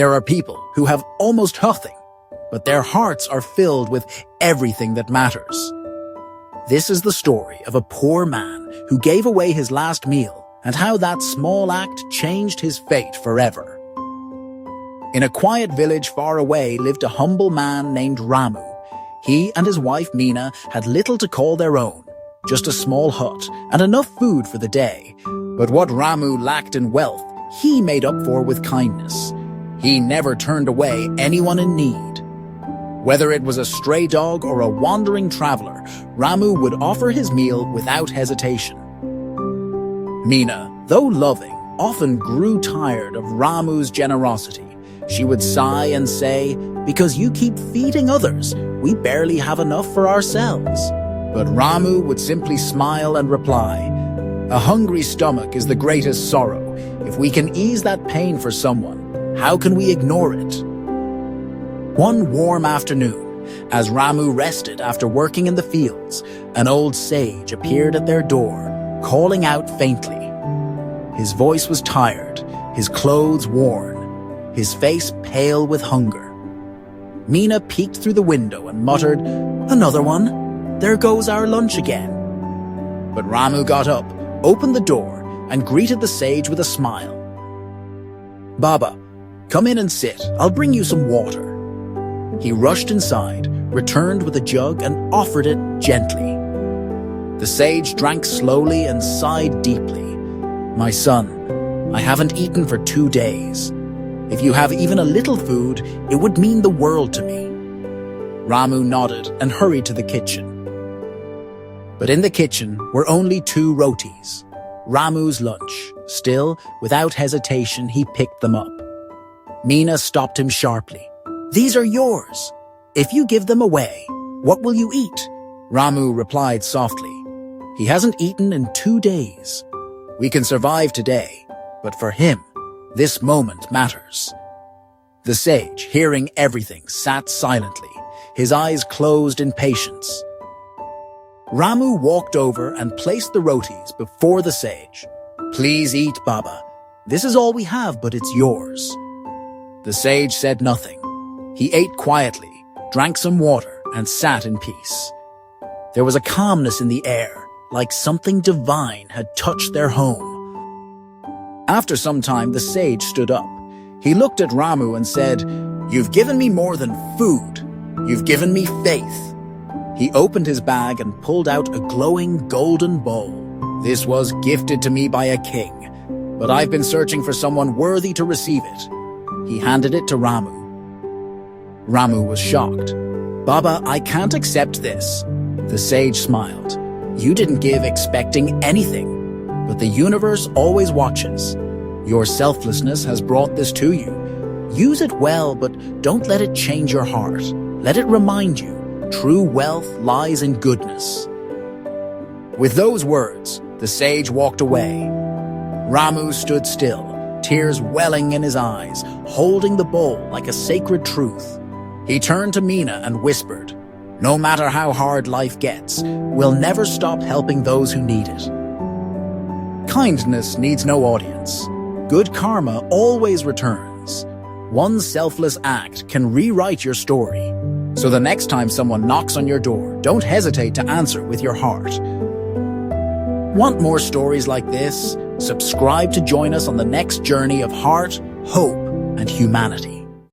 There are people who have almost nothing, but their hearts are filled with everything that matters. This is the story of a poor man who gave away his last meal and how that small act changed his fate forever. In a quiet village far away lived a humble man named Ramu. He and his wife Mina had little to call their own, just a small hut and enough food for the day. But what Ramu lacked in wealth, he made up for with kindness. He never turned away anyone in need. Whether it was a stray dog or a wandering traveler, Ramu would offer his meal without hesitation. Mina, though loving, often grew tired of Ramu's generosity. She would sigh and say, "Because you keep feeding others, we barely have enough for ourselves." But Ramu would simply smile and reply, "A hungry stomach is the greatest sorrow. If we can ease that pain for someone, how can we ignore it?" One warm afternoon, as Ramu rested after working in the fields, an old sage appeared at their door, calling out faintly. His voice was tired, his clothes worn, his face pale with hunger. Mina peeked through the window and muttered, "Another one? There goes our lunch again." But Ramu got up, opened the door, and greeted the sage with a smile. "Baba, come in and sit. I'll bring you some water." He rushed inside, returned with a jug, and offered it gently. The sage drank slowly and sighed deeply. "My son, I haven't eaten for 2 days. If you have even a little food, it would mean the world to me." Ramu nodded and hurried to the kitchen. But in the kitchen were only 2 rotis, Ramu's lunch. Still, without hesitation, he picked them up. Mina stopped him sharply. "These are yours. If you give them away, what will you eat?" Ramu replied softly, "He hasn't eaten in 2 days. We can survive today, but for him, this moment matters." The sage, hearing everything, sat silently, his eyes closed in patience. Ramu walked over and placed the rotis before the sage. "Please eat, Baba. This is all we have, but it's yours." The sage said nothing. He ate quietly, drank some water, and sat in peace. There was a calmness in the air, like something divine had touched their home. After some time, the sage stood up. He looked at Ramu and said, "You've given me more than food. You've given me faith." He opened his bag and pulled out a glowing golden bowl. "This was gifted to me by a king, but I've been searching for someone worthy to receive it." He handed it to Ramu. Ramu was shocked. "Baba, I can't accept this." The sage smiled. "You didn't give expecting anything, but the universe always watches. Your selflessness has brought this to you. Use it well, but don't let it change your heart. Let it remind you, true wealth lies in goodness." With those words, the sage walked away. Ramu stood still, tears welling in his eyes, holding the bowl like a sacred truth. He turned to Mina and whispered, "No matter how hard life gets, we'll never stop helping those who need it." Kindness needs no audience. Good karma always returns. One selfless act can rewrite your story. So the next time someone knocks on your door, don't hesitate to answer with your heart. Want more stories like this? Subscribe to join us on the next journey of heart, hope, and humanity.